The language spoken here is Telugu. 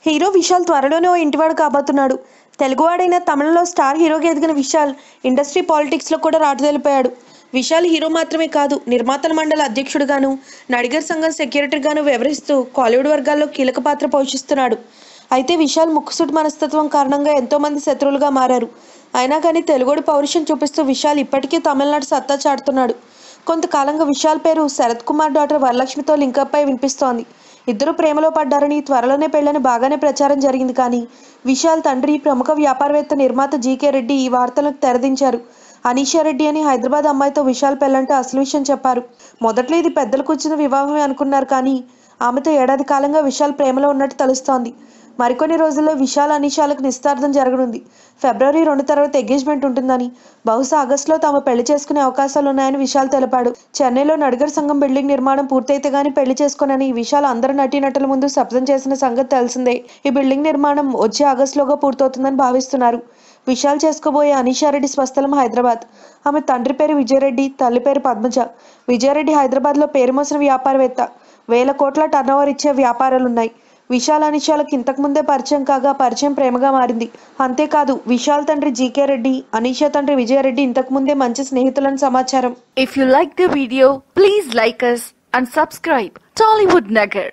హీరో విశాల్ త్వరలోనే ఓ ఇంటివాడు కాబోతున్నాడు. తెలుగువాడైన తమిళంలో స్టార్ హీరోగా ఎదిగిన విశాల్ ఇండస్ట్రీ పాలిటిక్స్లో కూడా రాటుదేలిపోయాడు. విశాల్ హీరో మాత్రమే కాదు, నిర్మాతల మండలి అధ్యక్షుడిగాను, నడిగర్ సంఘం సెక్రటరీగాను వ్యవహరిస్తూ కాలీవుడ్ వర్గాల్లో కీలక పాత్ర పోషిస్తున్నాడు. అయితే విశాల్ ముక్కుసూటి మనస్తత్వం కారణంగా ఎంతోమంది శత్రువులుగా మారారు. అయినా కానీ తెలుగుడి పౌరుషం చూపిస్తూ విశాల్ ఇప్పటికీ తమిళనాడు సత్తా చాటుతున్నాడు. కొంతకాలంగా విశాల్ పేరు శరత్ కుమార్ డాటర్ వరలక్ష్మితో లింకప్ అయి వినిపిస్తోంది. ఇద్దరు ప్రేమలో పడ్డారని, త్వరలోనే పెళ్లని బాగానే ప్రచారం జరిగింది. కానీ విశాల్ తండ్రి ప్రముఖ వ్యాపారవేత్త నిర్మాత జీకే రెడ్డి ఈ వార్తలకు తెరదించారు. అనీషా రెడ్డి అని హైదరాబాద్ అమ్మాయితో విశాల్ పెళ్లంటే అసలు విషయం చెప్పారు. మొదట్లో ఇది పెద్దలు కూర్చున్న వివాహమే అనుకున్నారు. కానీ ఆమెతో ఏడాది కాలంగా విశాల్ ప్రేమలో ఉన్నట్టు తెలుస్తోంది. మరికొన్ని రోజుల్లో విశాల్ అనీషాలకు నిశ్చితార్థం జరగనుంది. ఫిబ్రవరి 2 తర్వాత ఎంగేజ్మెంట్ ఉంటుందని, బహుశా ఆగస్టులో తాము పెళ్లి చేసుకునే అవకాశాలు ఉన్నాయని విశాల్ తెలిపాడు. చెన్నైలో నడిగర్ సంఘం బిల్డింగ్ నిర్మాణం పూర్తయితే గానీ పెళ్లి చేసుకోనని విశాల్ అందరు నటీనటుల ముందు శపథం చేసిన సంగతి తెలిసిందే. ఈ బిల్డింగ్ నిర్మాణం వచ్చే ఆగస్టులోగా పూర్తవుతుందని భావిస్తున్నారు. విశాల్ చేసుకోబోయే అనీషారెడ్డి స్వస్థలం హైదరాబాద్. ఆమె తండ్రి పేరు విజయరెడ్డి, తల్లి పేరు పద్మజ. విజయరెడ్డి హైదరాబాద్లో పేరు మోసిన వ్యాపారవేత్త. 1000 కోట్ల టర్నోవర్ ఇచ్చే వ్యాపారాలున్నాయి. విశాల్ అనీషాలకు ఇంతకుముందే పరిచయం కాగా పరిచయం ప్రేమగా మారింది. అంతేకాదు విశాల్ తండ్రి జీకే రెడ్డి, అనీషా తండ్రి విజయరెడ్డి ఇంతకుముందే మంచి స్నేహితులని సమాచారం. If you like the video, please like us and subscribe Tollywood Nagar.